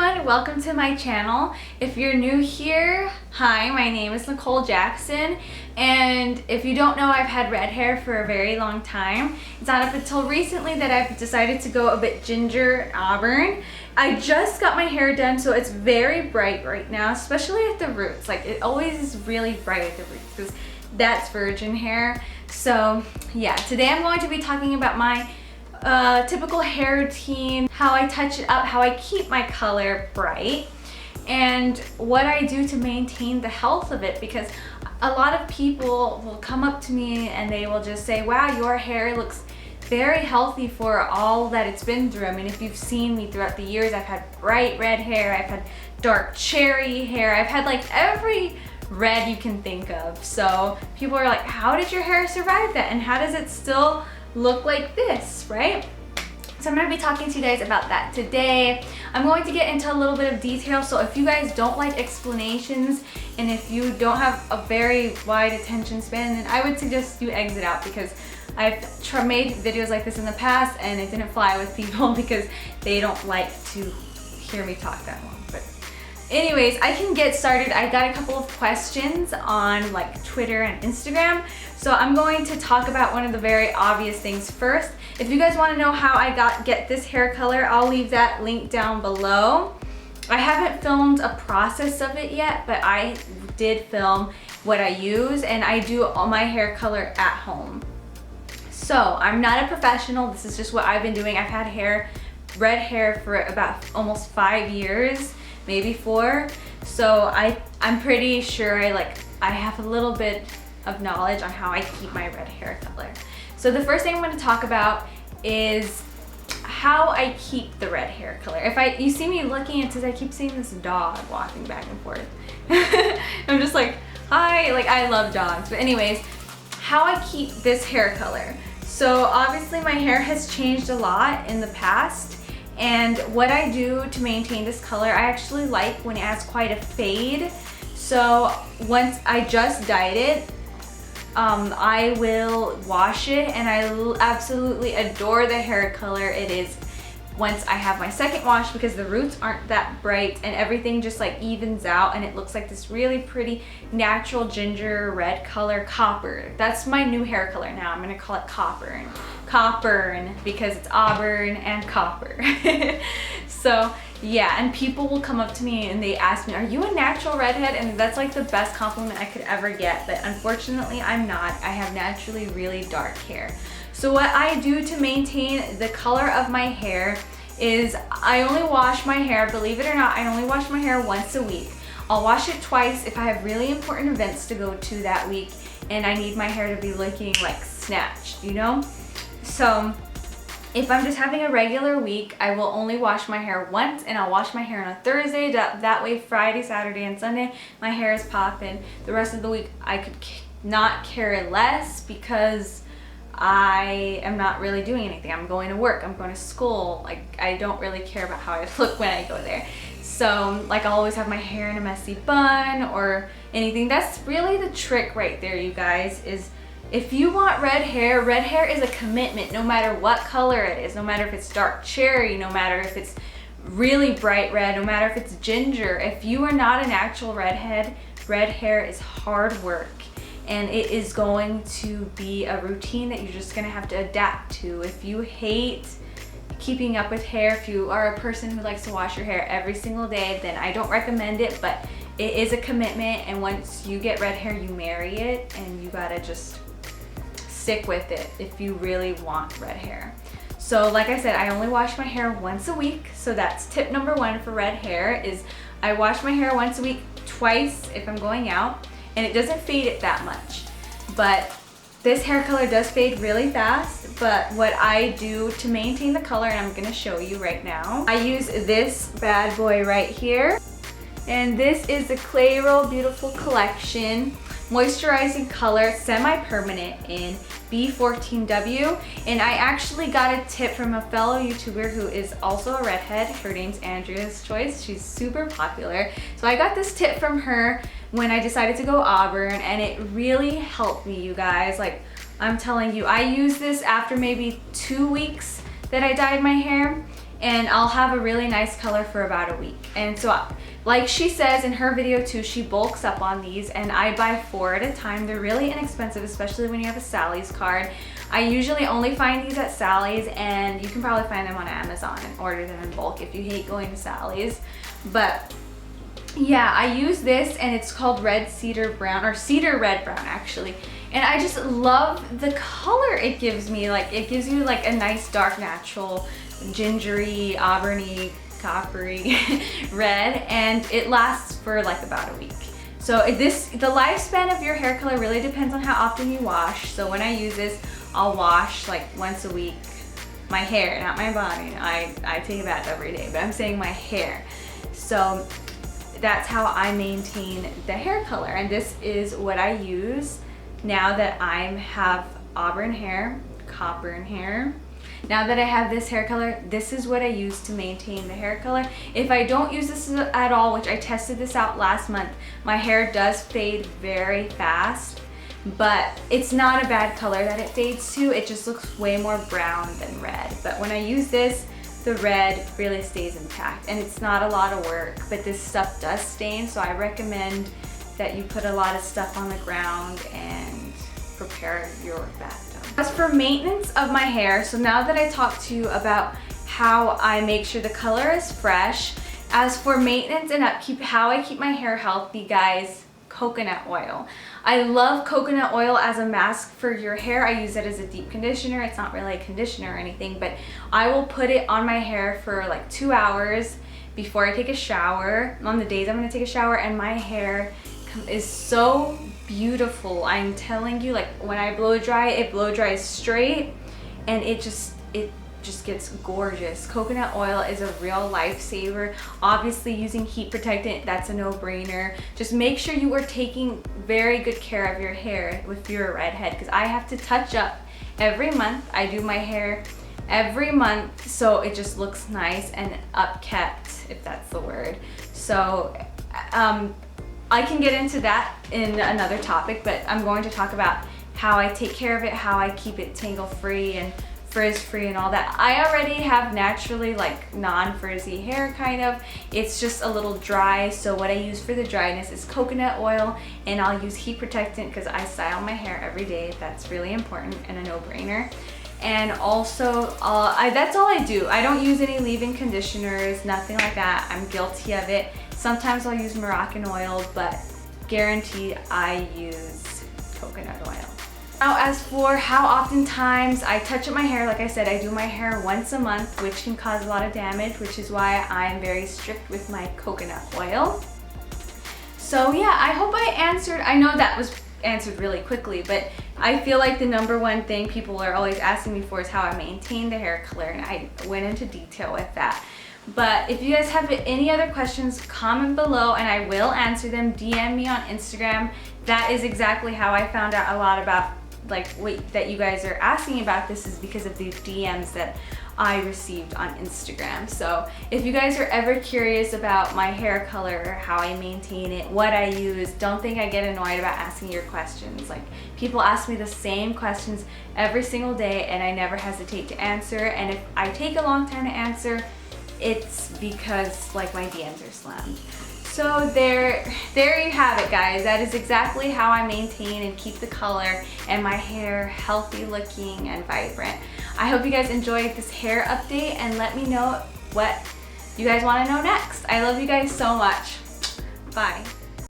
everyone, welcome to my channel. If you're new here, hi, my name is Nicole Jackson, and if you don't know, I've had red hair for a very long time. It's not up until recently that I've decided to go a bit ginger auburn. I just got my hair done, so it's very bright right now, especially at the roots. Like, it always is really bright at the roots because that's virgin hair. So yeah, today I'm going to be talking about my typical hair routine, how I touch it up, how I keep my color bright, and what I do to maintain the health of it, because a lot of people will come up to me and they will just say, wow, your hair looks very healthy for all that it's been through. I mean, if you've seen me throughout the years, I've had bright red hair, I've had dark cherry hair, I've had like every red you can think of. So people are like, how did your hair survive that, and how does it still look like this, right? So I'm going to be talking to you guys about that today. I'm going to get into a little bit of detail, so if you guys don't like explanations and if you don't have a very wide attention span, then I would suggest you exit out, because I've made videos like this in the past and it didn't fly with people because they don't like to hear me talk that long. But anyways, I can get started. I got a couple of questions on like Twitter and Instagram. So I'm going to talk about one of the very obvious things first. If you guys want to know how I get this hair color, I'll leave that link down below. I haven't filmed a process of it yet, but I did film what I use, and I do all my hair color at home. So I'm not a professional. This is just what I've been doing. I've had red hair for about almost 5 years, maybe 4. So I'm pretty sure I have a little bit of knowledge on how I keep my red hair color. So the first thing I'm going to talk about is how I keep the red hair color. You see me looking, it's because I keep seeing this dog walking back and forth. I'm just like, hi, like I love dogs. But anyways, how I keep this hair color. So obviously my hair has changed a lot in the past, and what I do to maintain this color, I actually like when it has quite a fade. So once I just dyed it, I will wash it, and I absolutely adore the hair color it is once I have my second wash, because the roots aren't that bright and everything just like evens out and it looks like this really pretty natural ginger red color, copper. That's my new hair color now. I'm gonna call it copper. Copper because it's auburn and copper. So yeah, and people will come up to me and they ask me, are you a natural redhead? And that's like the best compliment I could ever get, but unfortunately I'm not. I have naturally really dark hair. So what I do to maintain the color of my hair is I only wash my hair, believe it or not, I only wash my hair once a week. I'll wash it twice if I have really important events to go to that week and I need my hair to be looking like snatched, you know? So if I'm just having a regular week, I will only wash my hair once, and I'll wash my hair on a Thursday. That way Friday, Saturday, and Sunday, my hair is popping. The rest of the week, I could not care less because I am not really doing anything. I'm going to work, I'm going to school. Like, I don't really care about how I look when I go there. So like, I'll always have my hair in a messy bun or anything. That's really the trick right there, you guys, is if you want red hair is a commitment, no matter what color it is, no matter if it's dark cherry, no matter if it's really bright red, no matter if it's ginger. If you are not an actual redhead, red hair is hard work, and it is going to be a routine that you're just gonna have to adapt to. If you hate keeping up with hair, if you are a person who likes to wash your hair every single day, then I don't recommend it, but it is a commitment, and once you get red hair, you marry it, and you gotta just stick with it if you really want red hair. So like I said, I only wash my hair once a week. So that's tip number 1 for red hair, is I wash my hair once a week, twice if I'm going out, and it doesn't fade it that much. But this hair color does fade really fast. But what I do to maintain the color, and I'm gonna show you right now, I use this bad boy right here. And this is the Clay Roll Beautiful Collection Moisturizing Color Semi-Permanent in B14W. And I actually got a tip from a fellow YouTuber who is also a redhead. Her name's Andrea's Choice. She's super popular. So I got this tip from her when I decided to go auburn, and it really helped me, you guys. Like, I'm telling you, I used this after maybe 2 weeks that I dyed my hair, and I'll have a really nice color for about a week. And so like she says in her video too, she bulks up on these, and I buy 4 at a time. They're really inexpensive, especially when you have a Sally's card. I usually only find these at Sally's, and you can probably find them on Amazon and order them in bulk if you hate going to Sally's. But yeah, I use this, and it's called Red Cedar Brown, or Cedar Red Brown actually. And I just love the color it gives me. Like, it gives you like a nice dark natural gingery, auburny, coppery red, and it lasts for like about a week. So the lifespan of your hair color really depends on how often you wash. So when I use this, I'll wash like once a week. My hair, not my body. I take a bath every day, but I'm saying my hair. So that's how I maintain the hair color, and this is what I use now that I have auburn hair, copper hair. Now that I have this hair color, this is what I use to maintain the hair color. If I don't use this at all, which I tested this out last month, my hair does fade very fast, but it's not a bad color that it fades to. It just looks way more brown than red. But when I use this, the red really stays intact, and it's not a lot of work, but this stuff does stain, so I recommend that you put a lot of stuff on the ground and prepare your bathtub. As for maintenance of my hair, so now that I talked to you about how I make sure the color is fresh, as for maintenance and upkeep, how I keep my hair healthy, guys, coconut oil. I love coconut oil as a mask for your hair. I use it as a deep conditioner. It's not really a conditioner or anything, but I will put it on my hair for like 2 hours before I take a shower, on the days I'm gonna take a shower, and my hair is so beautiful. I'm telling you, like when I blow dry, it blow dries straight, and it just gets gorgeous. Coconut oil is a real lifesaver. Obviously using heat protectant, that's a no-brainer. Just make sure you are taking very good care of your hair if you're a redhead, because I have to touch up every month. I do my hair every month, so it just looks nice and upkept, if that's the word. So I can get into that in another topic, but I'm going to talk about how I take care of it, how I keep it tangle-free and frizz-free and all that. I already have naturally like non-frizzy hair kind of. It's just a little dry, so what I use for the dryness is coconut oil, and I'll use heat protectant because I style my hair every day. That's really important and a no-brainer. And also, that's all I do. I don't use any leave-in conditioners, nothing like that. I'm guilty of it. Sometimes I'll use Moroccan oil, but guaranteed I use coconut oil. Now, as for how oftentimes I touch up my hair, like I said, I do my hair once a month, which can cause a lot of damage, which is why I'm very strict with my coconut oil. So yeah, I hope I answered. I know that was answered really quickly, but I feel like the #1 thing people are always asking me for is how I maintain the hair color, and I went into detail with that. But if you guys have any other questions, comment below and I will answer them. DM me on Instagram. That is exactly how I found out a lot about that you guys are asking about this, is because of the DMs that I received on Instagram. So if you guys are ever curious about my hair color, how I maintain it, what I use, don't think I get annoyed about asking your questions. Like, people ask me the same questions every single day and I never hesitate to answer. And if I take a long time to answer, it's because like my DMs are slammed. So there you have it, guys. That is exactly how I maintain and keep the color and my hair healthy looking and vibrant. I hope you guys enjoyed this hair update, and let me know what you guys want to know next. I love you guys so much. Bye.